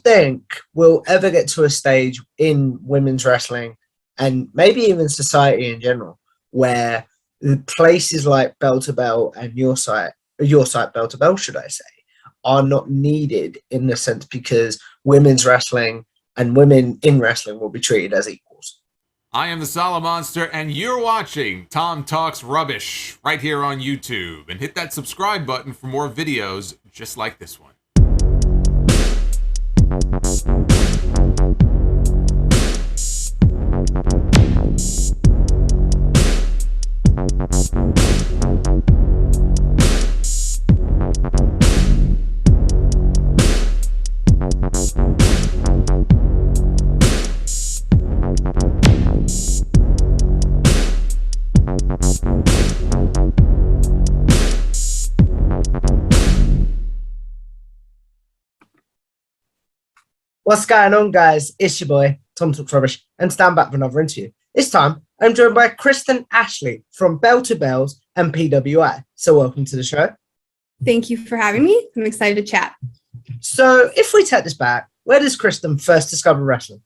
think we'll ever get to a stage in women's wrestling and maybe even society in general where the places like Bell to Bell and your site Bell to Bell, should I say, are not needed in the sense because women's wrestling and women in wrestling will be treated as equals? I am the Solid Monster, and you're watching Tom Talks Rubbish right here on YouTube. And hit that subscribe button for more videos just like this one. What's going on, guys? It's your boy, Tom Talks Rubbish, and stand back for another interview. This time, I'm joined by Kristen Ashley from Bell to Bells and PWI. So welcome to the show. Thank you for having me. I'm excited to chat. So if we take this back, where does Kristen first discover wrestling?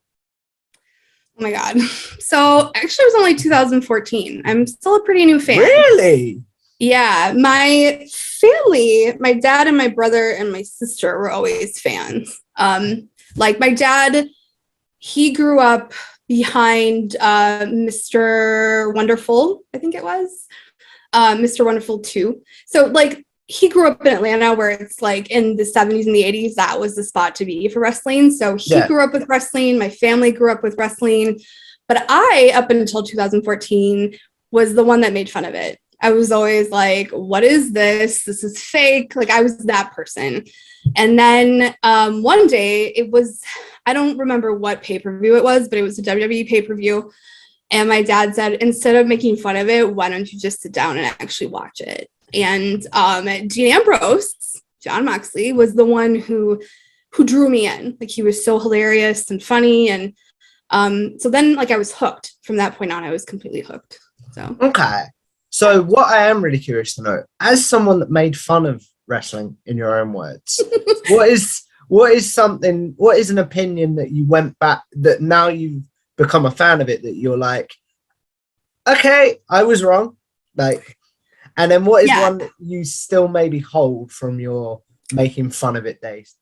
Oh my God. So actually it was only 2014. I'm still a pretty new fan. Really? Yeah. My family, my dad and my brother and my sister were always fans. Like my dad, he grew up behind Mr. Wonderful, I think it was, Mr. Wonderful 2. So like he grew up in Atlanta where it's like in the 70s and the 80s, that was the spot to be for wrestling. So he grew up with wrestling. My family grew up with wrestling. But I, up until 2014, was the one that made fun of it. I was always like, what is this? This is fake. Like I was that person. And then one day it was, I don't remember what pay-per-view it was, but it was a WWE pay-per-view. And my dad said, instead of making fun of it, why don't you just sit down and actually watch it? And Dean Ambrose, John Moxley, was the one who drew me in. Like he was so hilarious and funny. And so then like I was hooked. From that point on, I was completely hooked. So okay. So what I am really curious to know, as someone that made fun of wrestling in your own words, what is an opinion that you went back, that now you've become a fan of it, that you're like, okay, I was wrong. Like, and then what is one that you still maybe hold from your making fun of it days?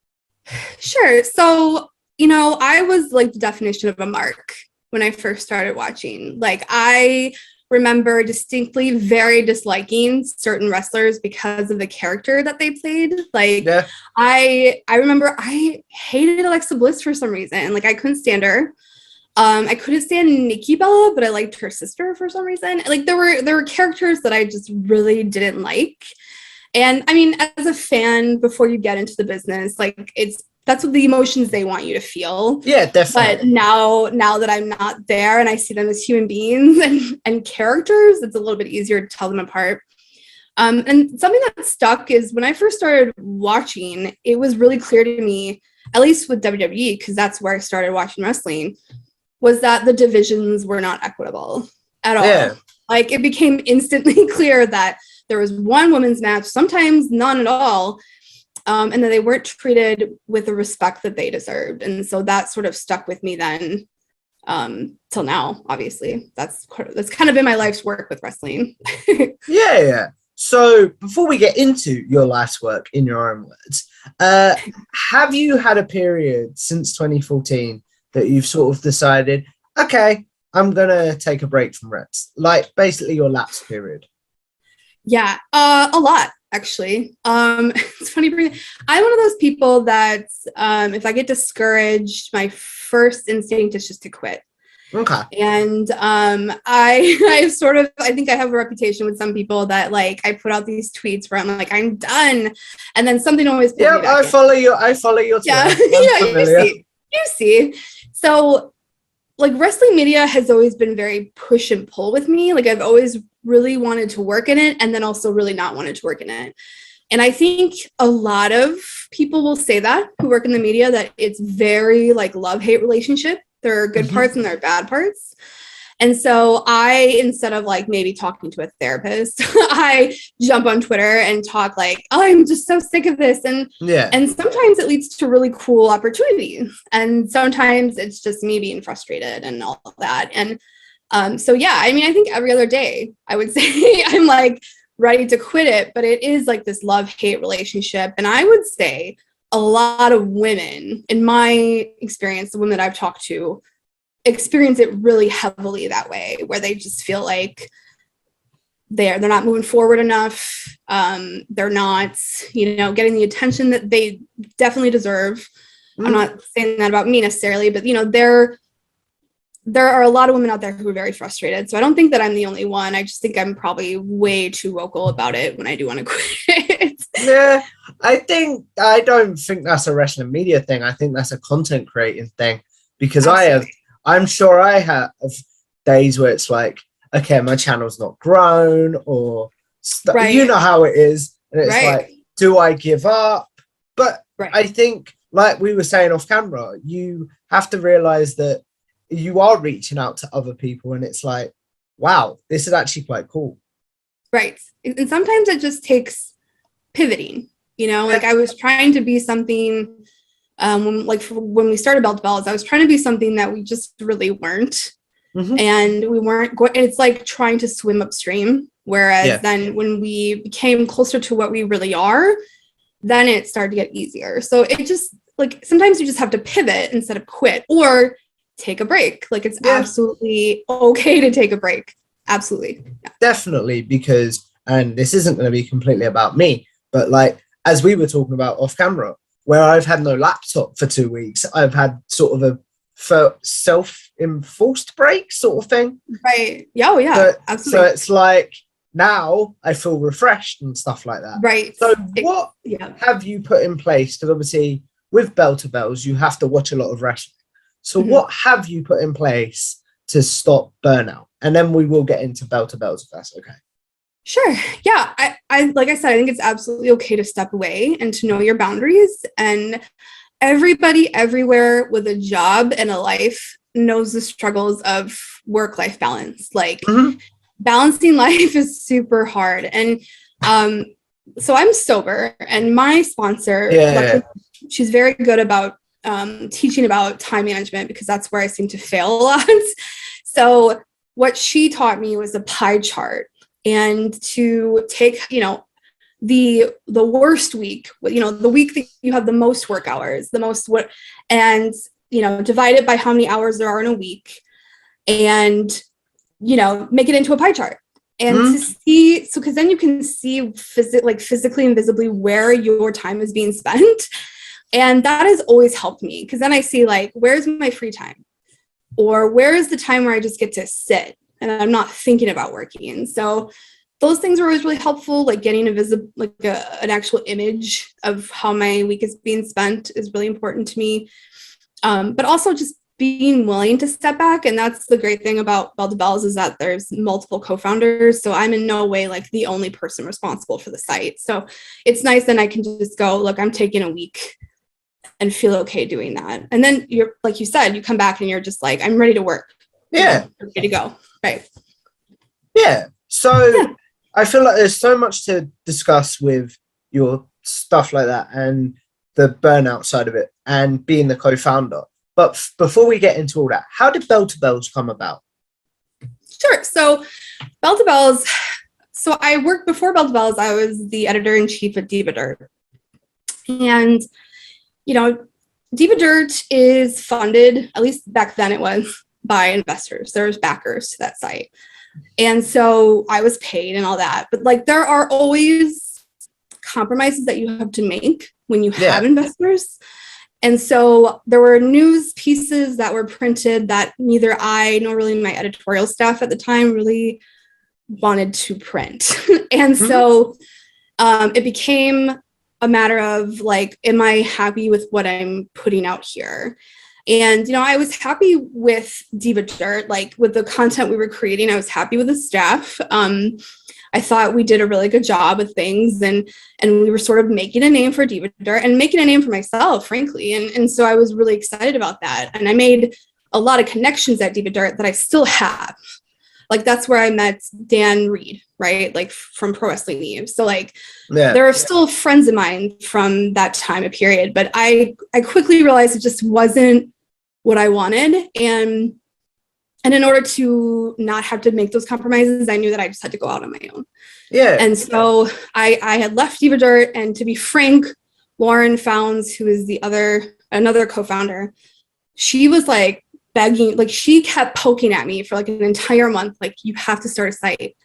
Sure. So, you know, I was like the definition of a mark when I first started watching. Like I remember distinctly very disliking certain wrestlers because of the character that they played. Like I remember I hated Alexa Bliss for some reason. Like I couldn't stand her. I couldn't stand Nikki Bella, but I liked her sister for some reason. Like there were characters that I just really didn't like. And I mean, as a fan, before you get into the business, like that's what the emotions they want you to feel. Yeah, definitely. But now that I'm not there and I see them as human beings and characters, it's a little bit easier to tell them apart. And something that stuck is when I first started watching, it was really clear to me, at least with WWE, because that's where I started watching wrestling, was that the divisions were not equitable at all. Yeah. Like it became instantly clear that there was one women's match, sometimes none at all. And that they weren't treated with the respect that they deserved. And so that sort of stuck with me then till now, obviously. That's kind of been my life's work with wrestling. Yeah. So before we get into your life's work in your own words, have you had a period since 2014 that you've sort of decided, okay, I'm going to take a break from Reds? Like basically your lapse period. Yeah, a lot. Actually, it's funny. I'm one of those people that if I get discouraged, my first instinct is just to quit. Okay. And I think I have a reputation with some people that like I put out these tweets where I'm like, I'm done, and then something always pulls me back I follow your yeah. You see. So like wrestling media has always been very push and pull with me. Like I've always really wanted to work in it and then also really not wanted to work in it. And I think a lot of people will say that who work in the media, that it's very like love-hate relationship. There are good parts and there are bad parts. And so I, instead of like maybe talking to a therapist, I jump on Twitter and talk like, oh, I'm just so sick of this. And sometimes it leads to really cool opportunities. And sometimes it's just me being frustrated and all of that. And so, yeah, I mean, I think every other day I would say I'm like ready to quit it, but it is like this love-hate relationship. And I would say a lot of women, in my experience, the women that I've talked to, experience it really heavily that way, where they just feel like they're not moving forward enough. They're not, getting the attention that they definitely deserve. I'm not saying that about me necessarily, but there are a lot of women out there who are very frustrated. So I don't think that I'm the only one. I just think I'm probably way too vocal about it when I do want to quit. Yeah, I don't think that's a wrestling media thing. I think that's a content creating thing, because Absolutely. I'm sure I have days where it's like, okay, my channel's not grown, or you know how it is. And it's like, do I give up? But I think, like we were saying off camera, you have to realize that you are reaching out to other people, and it's like, wow, this is actually quite cool. Right. And sometimes it just takes pivoting, like I was trying to be something, when we started Belle to Bells, I was trying to be something that we just really weren't. And we weren't going, it's like trying to swim upstream. Whereas then when we became closer to what we really are, then it started to get easier. So it just, like, sometimes you just have to pivot instead of quit, or take a break. Like, it's absolutely okay to take a break. Absolutely. Yeah. Definitely, because, and this isn't going to be completely about me, but like, as we were talking about off camera, where I've had no laptop for 2 weeks, I've had sort of a self-enforced break sort of thing. Right. Yeah. Oh, yeah. Absolutely. So it's like, now I feel refreshed and stuff like that. Right. So what have you put in place? Because obviously with Belle to Bells, you have to watch a lot of wrestling. So what have you put in place to stop burnout? And then we will get into Belle to Bells, if that's okay. Sure. Yeah. I like I said, I think it's absolutely okay to step away and to know your boundaries. And everybody everywhere with a job and a life knows the struggles of work-life balance. Like, balancing life is super hard. And so I'm sober, and my sponsor, she's very good about teaching about time management, because that's where I seem to fail a lot. So what she taught me was a pie chart, and to take, the worst week, the week that you have the most work hours, and divide it by how many hours there are in a week, and make it into a pie chart, and to see, so because then you can see physically and visibly where your time is being spent. And that has always helped me, because then I see, like, where's my free time, or where is the time where I just get to sit and I'm not thinking about working. So those things are always really helpful. Like, getting an actual image of how my week is being spent is really important to me. But also just being willing to step back. And that's the great thing about Belle to Bells, is that there's multiple co-founders. So I'm in no way like the only person responsible for the site. So it's nice that I can just go, look, I'm taking a week, and feel okay doing that. And then you're, like you said, you come back and you're just like, I'm ready to work. Yeah. I'm ready to go. Right. Yeah. So I feel like there's so much to discuss with your stuff like that, and the burnout side of it, and being the co-founder. But before we get into all that, how did Belle to Bells come about? Sure. So Belle to Bells, so I worked before Belle to Bells, I was the editor-in-chief at Diva Dirt. And Diva Dirt is funded, at least back then it was, by investors. There's backers to that site. And so I was paid and all that. But like, there are always compromises that you have to make when you have investors. And so there were news pieces that were printed that neither I nor really my editorial staff at the time really wanted to print. And so it became a matter of like, am I happy with what I'm putting out here? And, I was happy with Diva Dirt, like with the content we were creating. I was happy with the staff. I thought we did a really good job of things, and we were sort of making a name for Diva Dirt and making a name for myself, frankly. And so I was really excited about that. And I made a lot of connections at Diva Dirt that I still have. Like, that's where I met Dan Reed, right? Like, from Pro Wrestling Eve. So, like, there are still friends of mine from that time of period, but I quickly realized it just wasn't what I wanted. And in order to not have to make those compromises, I knew that I just had to go out on my own. Yeah. And so I had left Diva Dirt, and to be frank, Lauren Founds, who is another co-founder, she was like begging, like she kept poking at me for like an entire month, like, you have to start a site.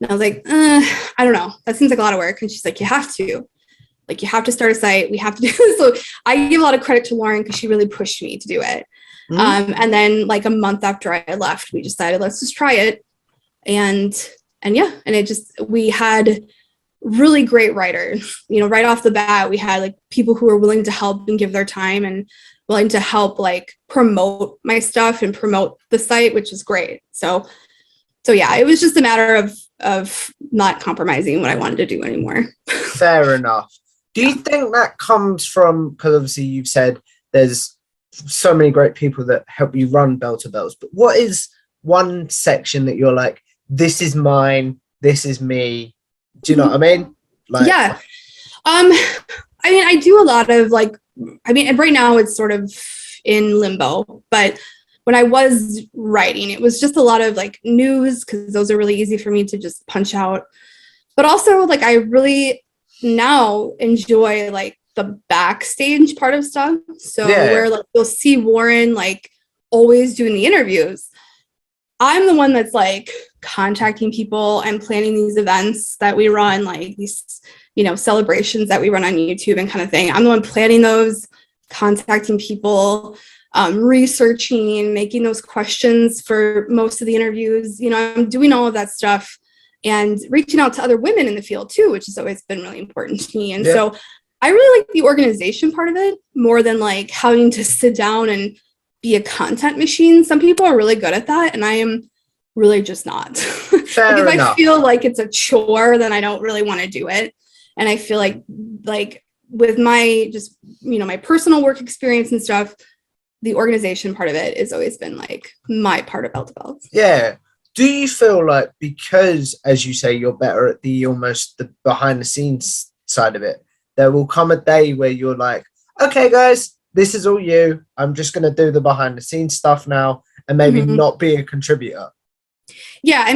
And I was like, I don't know, that seems like a lot of work. And she's like, you have to start a site. We have to do this. So I give a lot of credit to Lauren because she really pushed me to do it. And then like a month after I left, we decided, let's just try it. And we had really great writers, right off the bat. We had like people who were willing to help and give their time and willing to help like promote my stuff and promote the site, which is great. So yeah, it was just a matter of not compromising what I wanted to do anymore. Fair enough. Do you think that comes from, because obviously you've said there's so many great people that help you run Belle to Bells, but what is one section that you're like, this is mine, this is me? Do you know what I mean? Like, yeah. I mean, I do a lot of like, right now it's sort of in limbo, but when I was writing, it was just a lot of like news, because those are really easy for me to just punch out. But also like, I really now enjoy like the backstage part of stuff. So where like you'll see Warren like always doing the interviews. I'm the one that's like contacting people and planning these events that we run, like these, celebrations that we run on YouTube and kind of thing. I'm the one planning those, contacting people, researching, making those questions for most of the interviews. I'm doing all of that stuff and reaching out to other women in the field too, which has always been really important to me. And so I really like the organization part of it more than like having to sit down and be a content machine. Some people are really good at that, and I am really just not. Like, if I feel like it's a chore, then I don't really want to do it. And I feel like with my just, my personal work experience and stuff, the organization part of it has always been like my part of Belle to Bells. Yeah. Do you feel like, because as you say, you're better at the behind the scenes side of it, there will come a day where you're like, okay, guys, this is all you. I'm just going to do the behind the scenes stuff now and maybe not be a contributor? Yeah,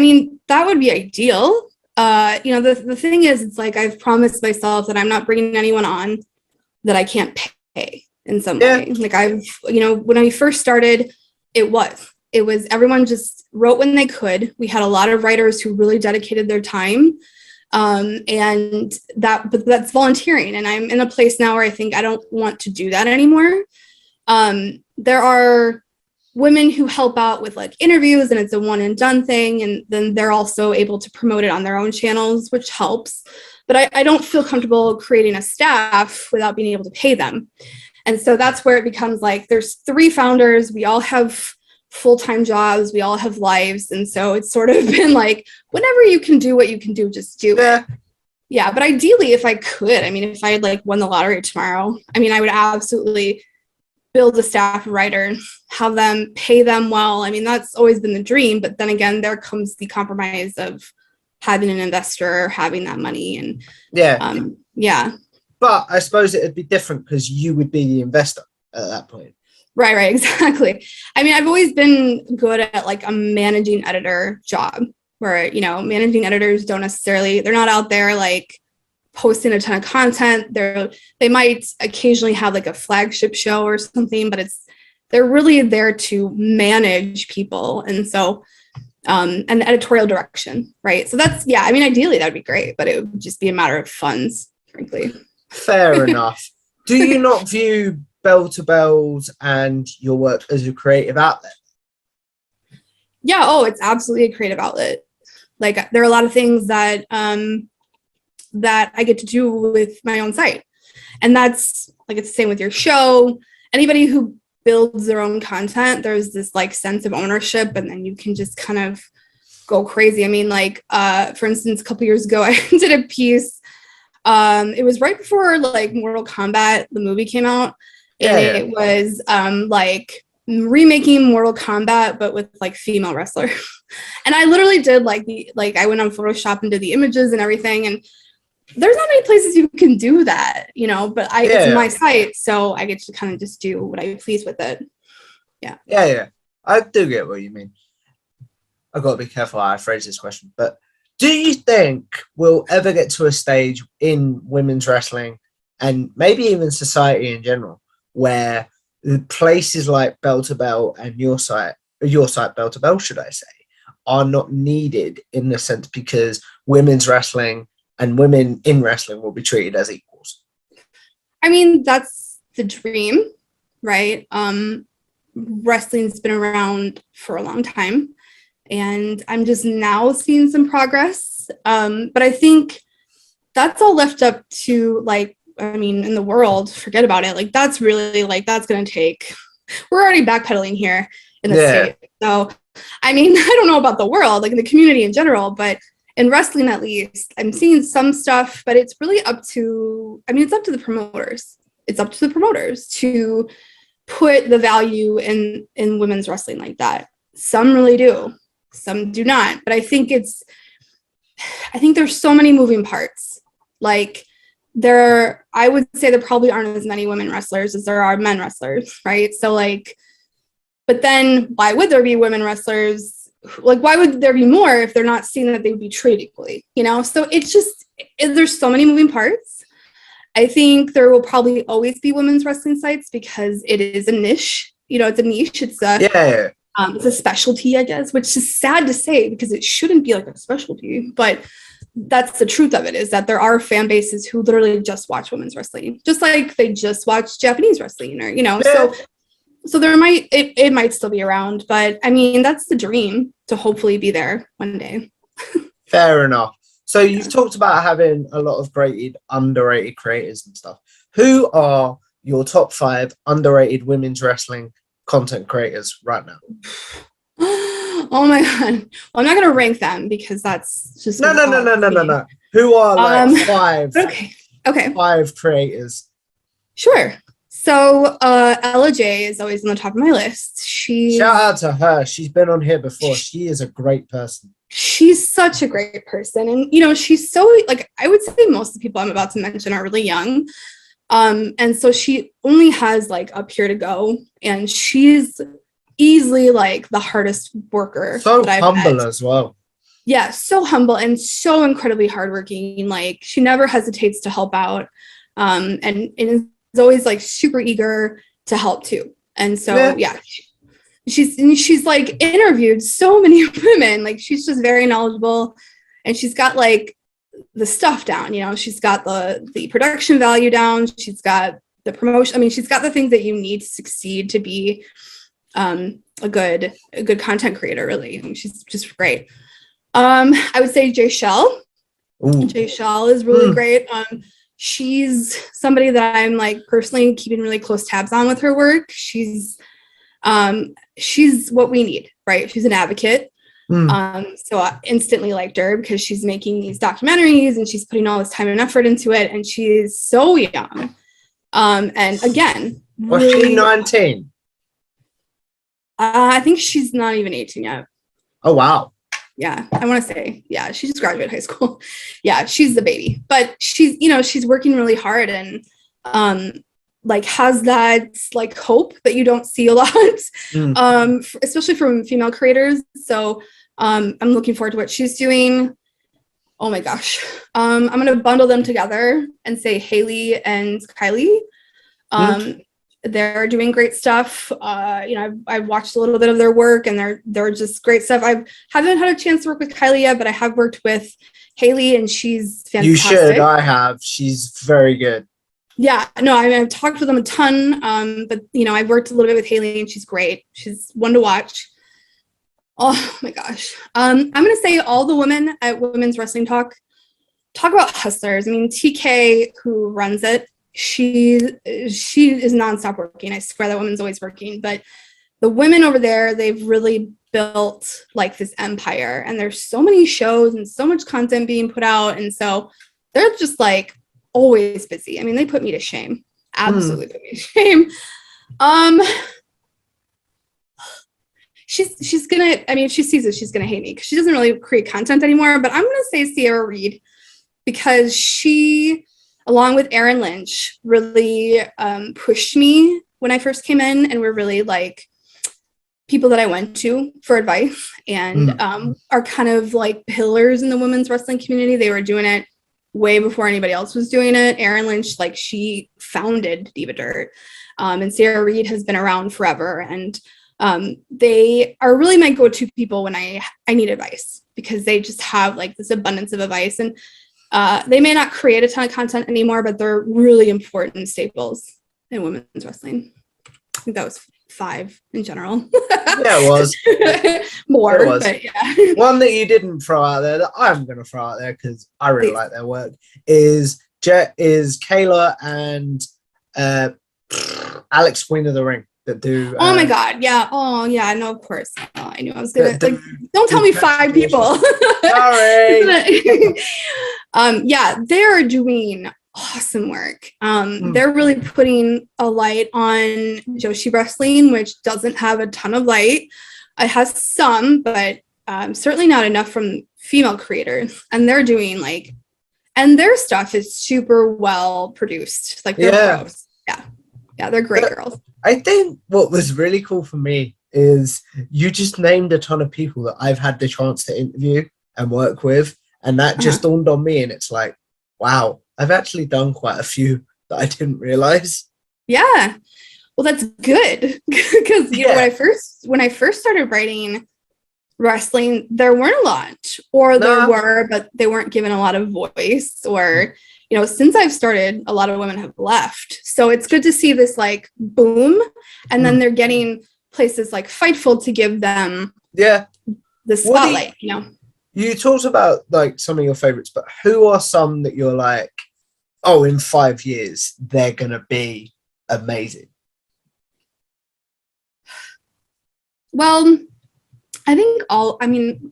that would be ideal. The thing is, it's like I've promised myself that I'm not bringing anyone on that I can't pay in some way. Like when I first started, it was everyone just wrote when they could. We had a lot of writers who really dedicated their time. But that's volunteering. And I'm in a place now where I think I don't want to do that anymore. There are women who help out with like interviews, and it's a one and done thing. And then they're also able to promote it on their own channels, which helps. But I don't feel comfortable creating a staff without being able to pay them. And so that's where it becomes like, there's 3 founders. We all have full-time jobs. We all have lives. And so it's sort of been like, whenever you can do what you can do, just do it. Yeah. But ideally, if I could, if I had like won the lottery tomorrow, I would absolutely build a staff writer, have them, pay them well. That's always been the dream. But then again, there comes the compromise of having an investor, having that money. And But I suppose it'd be different because you would be the investor at that point. Right, exactly. I've always been good at like a managing editor job where, managing editors they're not out there like posting a ton of content. They might occasionally have like a flagship show or something, but they're really there to manage people. And so, and editorial direction, right? So that's, ideally that'd be great, but it would just be a matter of funds, frankly. Fair enough. Do you not view Belle to Bells and your work as a creative outlet? Yeah. Oh, it's absolutely a creative outlet. Like there are a lot of things that I get to do with my own site. And that's like, it's the same with your show. Anybody who builds their own content, there's this like sense of ownership, and then you can just kind of go crazy. For instance, a couple years ago, I did a piece. It was right before like Mortal Kombat, the movie came out. And it was like remaking Mortal Kombat, but with like female wrestler. And I literally did I went on Photoshop and did the images and everything. And there's not many places you can do that, but it's my site. So I get to kind of just do what I please with it. Yeah. Yeah. I do get what you mean. I've got to be careful how I phrase this question, but do you think we'll ever get to a stage in women's wrestling and maybe even society in general where places like Belle to Belle and your site Belle to Belle, should I say, are not needed in the sense because women's wrestling and women in wrestling will be treated as equals? I mean, that's the dream, right? Wrestling's been around for a long time, and I'm just now seeing some progress. But I think that's all left up to in the world, forget about it. Like that's really that's going to take, we're already backpedaling here in the state. So, I mean, I don't know about the world, like in the community in general, but in wrestling, at least, I'm seeing some stuff, but it's really it's up to the promoters. It's up to the promoters to put the value in women's wrestling like that. Some really do, some do not. But I think there's so many moving parts. I would say there probably aren't as many women wrestlers as there are men wrestlers, right? So but then why would there be women wrestlers? Why would there be more if they're not seeing that they would be treated equally, So there's so many moving parts. I think there will probably always be women's wrestling sites because it is a niche, it's a niche. It's a specialty, I guess, which is sad to say because it shouldn't be like a specialty, but that's the truth of it, is that there are fan bases who literally just watch women's wrestling, just like they just watch Japanese wrestling or, so there it might still be around, but I mean, that's the dream, to hopefully be there one day. Fair enough. So you've talked about having a lot of underrated creators and stuff. Who are your top 5 underrated women's wrestling content creators right now? Oh my God. Well, I'm not going to rank them because that's just no. Who are 5? Okay. 5 creators. Sure. So Ella J is always on the top of my list. Shout out to her. She's been on here before. She is a great person. She's such a great person. And, she's so, I would say most of the people I'm about to mention are really young. And so she only has, up here to go. And she's easily, the hardest worker. So humble as well. Yeah, so humble and so incredibly hardworking. She never hesitates to help out. And is always super eager to help too. And so she's interviewed so many women. She's just very knowledgeable, and she's got the stuff down. She's got the production value down, she's got the promotion. I mean, she's got the things that you need to succeed to be a good content creator, really. I mean, she's just great. I would say Jay Shell. Jay Shell is really great. She's somebody that I'm personally keeping really close tabs on with her work. She's what we need, right? She's an advocate. So I instantly liked her because she's making these documentaries and she's putting all this time and effort into it. And she's so young. And again, was she 19? I think she's not even 18 yet. Oh, wow. Yeah, I want to say, she just graduated high school. Yeah, she's the baby, but she's, she's working really hard and has that hope that you don't see a lot, especially from female creators. So I'm looking forward to what she's doing. Oh my gosh. I'm going to bundle them together and say Haley and Kylie. They're doing great stuff. I've watched a little bit of their work and they're just great stuff. I haven't had a chance to work with Kylie yet, but I have worked with Haley and she's fantastic. You should. I have. She's very good. Yeah, no, I've talked with them a ton. But I've worked a little bit with Haley and she's great. She's one to watch. Oh my gosh. I'm going to say all the women at Women's Wrestling talk about hustlers. I mean, TK, who runs it, she is nonstop working. I swear that woman's always working, but the women over there, they've really built this empire, and there's so many shows and so much content being put out. And so they're just always busy. I mean, they put me to shame. Absolutely put me to shame. she's gonna, I mean, if she sees it, she's gonna hate me because she doesn't really create content anymore. But I'm gonna say Sierra Reed, because she, along with Erin Lynch, really pushed me when I first came in, and were really like people that I went to for advice, and are kind of like pillars in the women's wrestling community. They were doing it way before anybody else was doing it. Erin Lynch, like, she founded Diva Dirt, and Sarah Reed has been around forever, and they are really my go-to people when I need advice, because they just have like this abundance of advice, and they may not create a ton of content anymore, but they're really important staples in women's wrestling. I think that was 5 in general. Yeah, it was. More, it was. But yeah. One that you didn't throw out there that I'm going to throw out there because I really like their work is Kayla and Alex Queen of the Ring that do. Oh my God. Yeah. Oh yeah. No, of course. Oh, I knew I was going to, like, don't tell me 5 people. Sorry. Yeah, they're doing awesome work. They're really putting a light on Joshi wrestling, which doesn't have a ton of light. It has some, but certainly not enough from female creators. And they're doing like, and their stuff is super well produced. Like, they're pros. Yeah, they're great girls. I think what was really cool for me is you just named a ton of people that I've had the chance to interview and work with. And that just dawned on me. And it's like, wow, I've actually done quite a few that I didn't realize. Yeah. Well, that's good. Because you know, when I first started writing wrestling, there weren't a lot, or there were, but they weren't given a lot of voice, or, you know, since I've started, a lot of women have left. So it's good to see this like boom. And then they're getting places like Fightful to give them the spotlight, you know. You talked about like some of your favorites, but who are some that you're like, oh, in 5 years, they're going to be amazing? Well, I think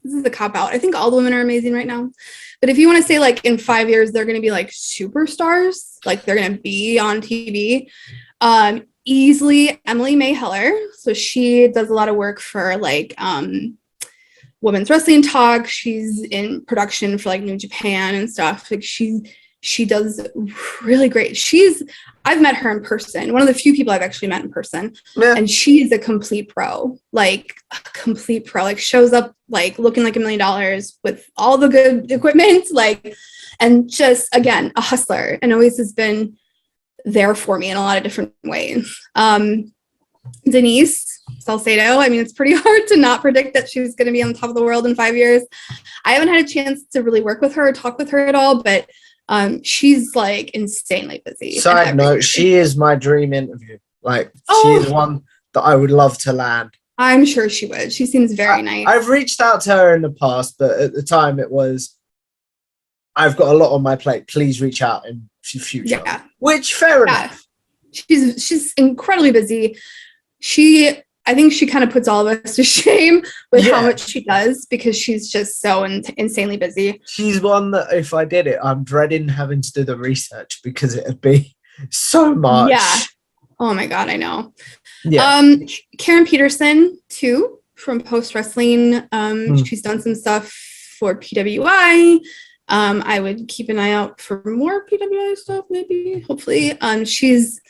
this is a cop out. I think all the women are amazing right now. But if you want to say like in 5 years, they're going to be like superstars, like they're going to be on TV, easily Emily May Heller. So she does a lot of work for like Women's Wrestling Talk. She's in production for like New Japan and stuff. Like she does really great. I've met her in person. One of the few people I've actually met in person. Yeah. And she's a complete pro, like a complete pro, like shows up like looking like $1 million with all the good equipment, like, and just, again, a hustler, and always has been there for me in a lot of different ways. Denise Salcedo, I mean, it's pretty hard to not predict that she was going to be on top of the world in 5 years. I haven't had a chance to really work with her or talk with her at all, but she's like insanely busy. Side note, she is my dream interview. Like, she is one that I would love to land. I'm sure she would. She seems very nice. I've reached out to her in the past, but at the time it was, I've got a lot on my plate. Please reach out in future. Yeah. Which, fair enough. She's incredibly busy. I think she kind of puts all of us to shame with how much she does, because she's just so insanely busy. She's one that if I did it, I'm dreading having to do the research because it'd be so much. Yeah. Oh my God, I know. Yeah. Karen Peterson too, from Post Wrestling. She's done some stuff for PWI. I would keep an eye out for more PWI stuff, maybe, hopefully. She's,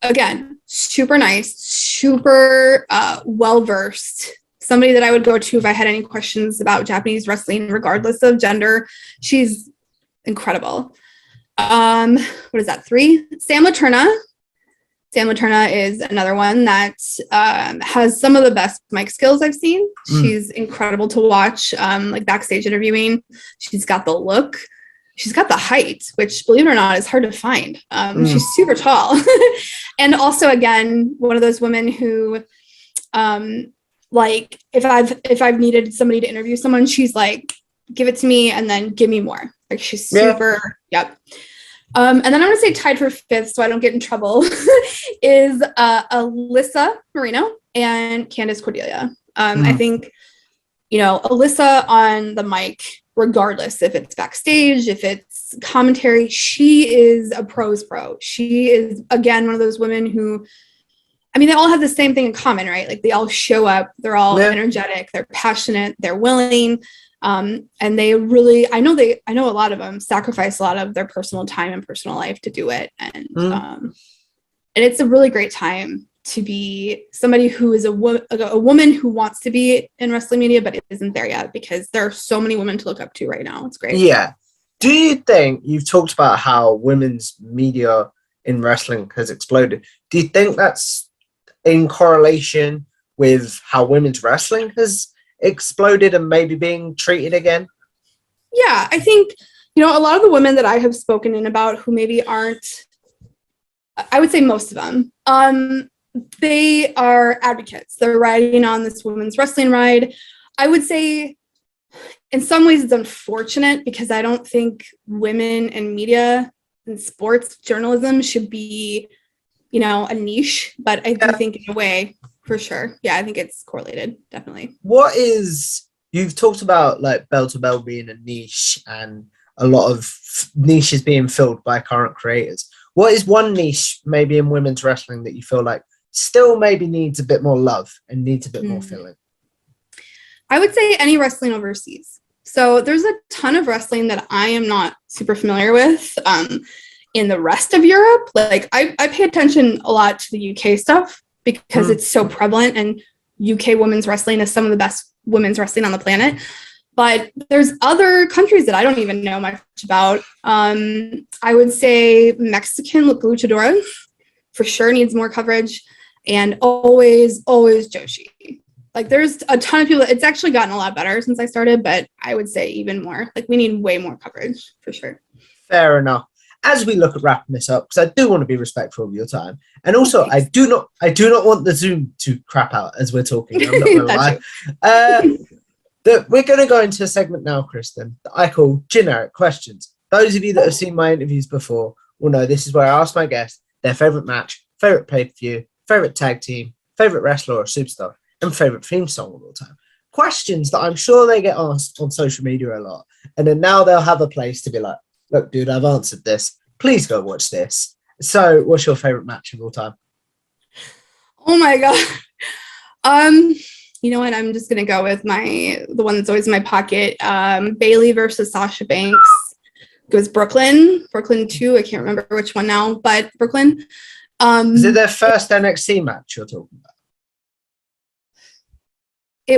again, super nice, super well-versed. Somebody that I would go to if I had any questions about Japanese wrestling, regardless of gender. She's incredible. What is that, 3? Sam Laterna. Sam Laterna is another one that has some of the best mic skills I've seen. She's incredible to watch, like backstage interviewing. She's got the look. She's got the height, which, believe it or not, is hard to find. She's super tall. And also, again, one of those women who, like, if I've needed somebody to interview someone, she's like, give it to me and then give me more. Like, she's super, yep. And then I'm going to say tied for 5th, so I don't get in trouble, is Alyssa Marino and Candice Cordelia. I think, you know, Alyssa on the mic, regardless if it's backstage, if it's commentary, she is a pro's pro. She is, again, one of those women who I mean, they all have the same thing in common, right? Like they all show up, they're all Yeah. energetic, they're passionate, they're willing. And they really, I know a lot of them sacrifice a lot of their personal time and personal life to do it. And it's a really great time to be somebody who is a woman who wants to be in wrestling media, but isn't there yet, because there are so many women to look up to right now. It's great. Yeah. Do you think, you've talked about how women's media in wrestling has exploded. Do you think that's in correlation with how women's wrestling has exploded and maybe being treated again? Yeah, I think, a lot of the women that I have spoken in about who maybe aren't, I would say most of them, they are advocates. They're riding on this women's wrestling ride. I would say in some ways it's unfortunate, because I don't think women in media and sports journalism should be, a niche, but I do think in a way, for sure. Yeah, I think it's correlated, definitely. You've talked about like Belle to Belle being a niche and a lot of niches being filled by current creators. What is one niche maybe in women's wrestling that you feel like still maybe needs a bit more love and needs a bit more filling? I would say any wrestling overseas. So there's a ton of wrestling that I am not super familiar with in the rest of Europe. Like I pay attention a lot to the UK stuff because it's so prevalent, and UK women's wrestling is some of the best women's wrestling on the planet. But there's other countries that I don't even know much about. I would say Mexican luchadora for sure needs more coverage, and always Joshi. Like there's a ton of people. It's actually gotten a lot better since I started, but I would say even more. Like we need way more coverage for sure. Fair enough. As we look at wrapping this up, because I do want to be respectful of your time, and also I do not want the Zoom to crap out as we're talking. I'm not going to lie. We're going to go into a segment now, Kristen, that I call generic questions. Those of you that have seen my interviews before will know this is where I ask my guests their favorite match, favorite pay-per-view, favorite tag team, favorite wrestler or superstar, and favorite theme song of all time. Questions that I'm sure they get asked on social media a lot, and then now they'll have a place to be like, look, dude, I've answered this. Please go watch this. So, what's your favorite match of all time? Oh my god. You know what? I'm just gonna go with the one that's always in my pocket. Bailey versus Sasha Banks. It was Brooklyn 2. I can't remember which one now, but Brooklyn. Is it their first NXT match you're talking about? I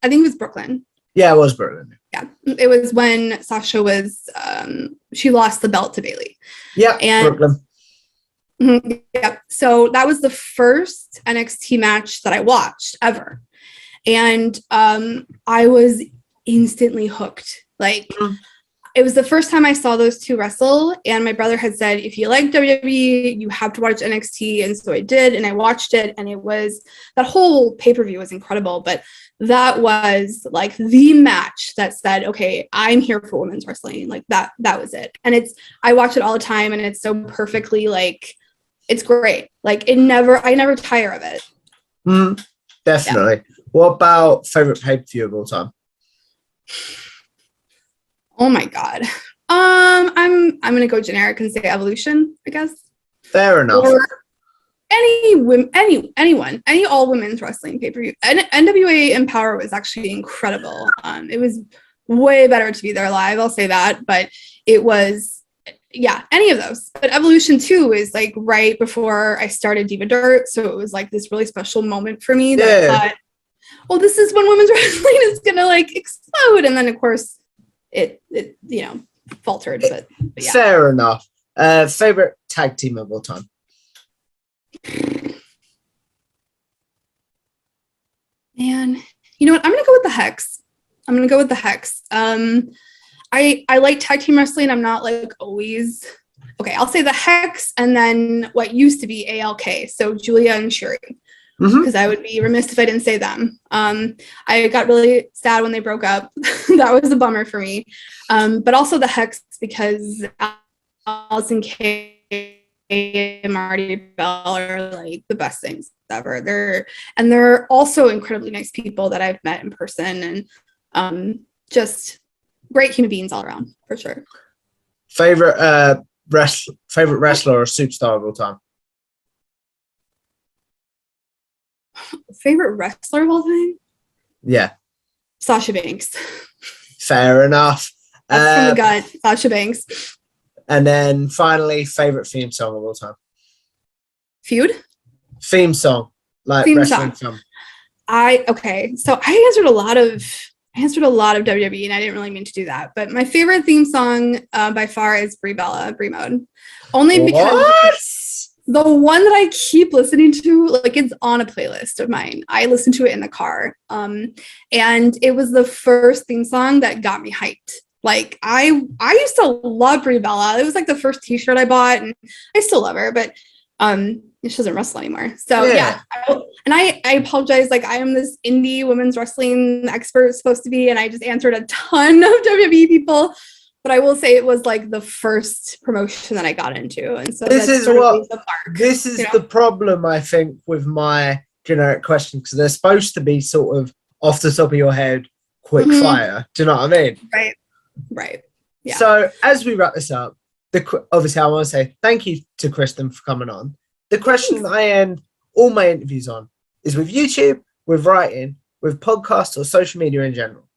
think it was Brooklyn. Yeah, it was Brooklyn. Yeah, it was when Sasha was, she lost the belt to Bailey. Yeah, Brooklyn. Yeah, so that was the first NXT match that I watched ever. And I was instantly hooked. Like, it was the first time I saw those two wrestle, and my brother had said, if you like WWE, you have to watch NXT. And so I did, and I watched it, and that whole pay-per-view was incredible. But that was like the match that said, okay, I'm here for women's wrestling. Like that was it. And I watch it all the time, and it's so perfectly, like, it's great. Like I never tire of it. Definitely. Yeah. What about favorite pay-per-view of all time? Oh my god. I'm gonna go generic and say Evolution, I guess. Fair enough. Or any all women's wrestling pay-per-view. NWA Empower was actually incredible. It was way better to be there live, I'll say that, but it was, yeah, any of those. But Evolution 2 is like right before I started Diva Dirt, so it was like this really special moment for me that I thought, well, this is when women's wrestling is gonna like explode, and then of course it faltered, but yeah. Fair enough. Favorite tag team of all time? Man, you know what? I'm gonna go with the Hex. I like tag team wrestling. I'm not like always. Okay, I'll say the Hex, and then what used to be ALK. So Julia and Shuri, because I would be remiss if I didn't say them. I got really sad when they broke up. That was a bummer for me. But also the Hex, because Allison Kay and Marty Belle are like the best things ever. They're also incredibly nice people that I've met in person, and just great human beings all around, for sure. Favorite wrestler or superstar of all time? Favorite wrestler of all time? Yeah, Sasha Banks. fair enough. That's from the gut. Sasha Banks. And then finally, favorite theme song of all time. Feud? Theme song, like Theme wrestling song. song. Okay. So I answered a lot of WWE, and I didn't really mean to do that. But my favorite theme song by far is Bella, Brie Mode. Only because the one that I keep listening to, like, it's on a playlist of mine. I listen to it in the car. And it was the first theme song that got me hyped. Like, I used to love Brie Bella. It was like the first t-shirt I bought, and I still love her, but she doesn't wrestle anymore. So yeah. I apologize. Like, I am this indie women's wrestling expert supposed to be, and I just answered a ton of WWE people. But I will say it was like the first promotion that I got into. And so this is the problem, I think, with my generic questions, because they're supposed to be sort of off the top of your head, quick fire. Do you know what I mean? Right. Yeah. So as we wrap this up, obviously I want to say thank you to Kristen for coming on. The question that I end all my interviews on is with YouTube, with writing, with podcasts or social media in general.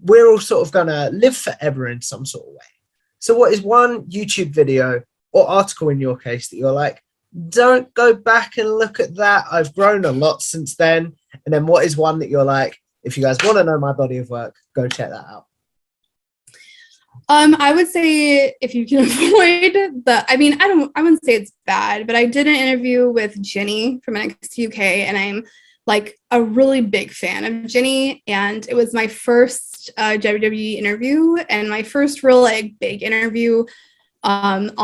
We're all sort of going to live forever in some sort of way. So what is one YouTube video or article in your case that you're like, don't go back and look at that. I've grown a lot since then. And then what is one that you're like, if you guys want to know my body of work, go check that out. I would say if you can avoid I wouldn't say it's bad, but I did an interview with Jenny from NXT UK, and I'm like a really big fan of Jenny, and it was my first WWE interview and my first real like big interview on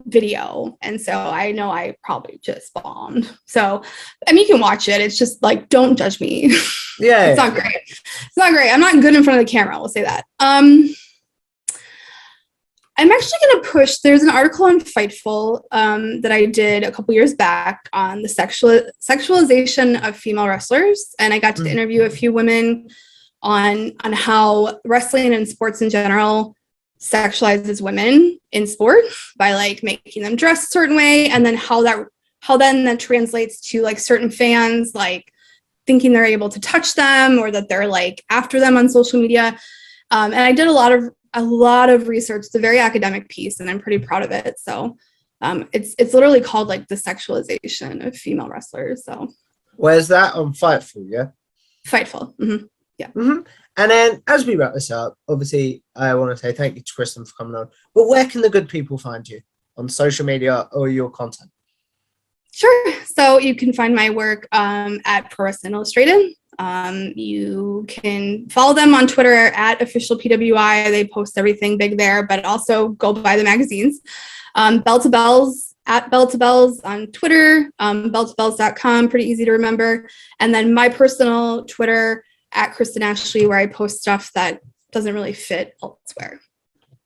video. And so I know I probably just bombed. So, I mean, you can watch it. It's just like, don't judge me. Yeah. It's not great. It's not great. I'm not good in front of the camera. We'll say that. I'm actually going to push. There's an article on Fightful that I did a couple years back on the sexualization of female wrestlers. And I got to interview a few women on how wrestling and sports in general sexualizes women in sport by like making them dress a certain way, and then how that translates to like certain fans like thinking they're able to touch them or that they're like after them on social media. And I did a lot of research. It's a very academic piece, and I'm pretty proud of it. So it's literally called like the sexualization of female wrestlers. So where's that on Fightful? Yeah, Fightful. Yeah. And then as we wrap this up, obviously I want to say thank you to Kristen for coming on. But where can the good people find you? On social media or your content? Sure. So you can find my work at Pro Wrestling Illustrated. You can follow them on Twitter at officialpwi. They post everything big there, but also go buy the magazines. Belle to Bells at Belle to Bells on Twitter, belletobells.com, pretty easy to remember. And then my personal Twitter at Kristen Ashley, where I post stuff that doesn't really fit elsewhere.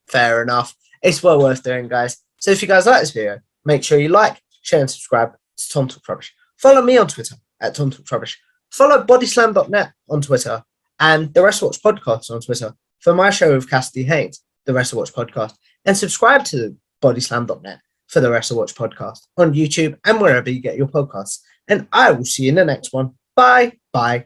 Fair enough. It's well worth doing, guys. So if you guys like this video, make sure you like, share, and subscribe to Tom Talks Rubbish. Follow me on Twitter at Tom Talks Rubbish. Follow bodyslam.net on Twitter and the Wrestle Watch podcast on Twitter for my show with Cassidy Haynes, the Wrestle Watch podcast. And subscribe to bodyslam.net for the Wrestle Watch podcast on YouTube and wherever you get your podcasts. And I will see you in the next one. Bye. Bye.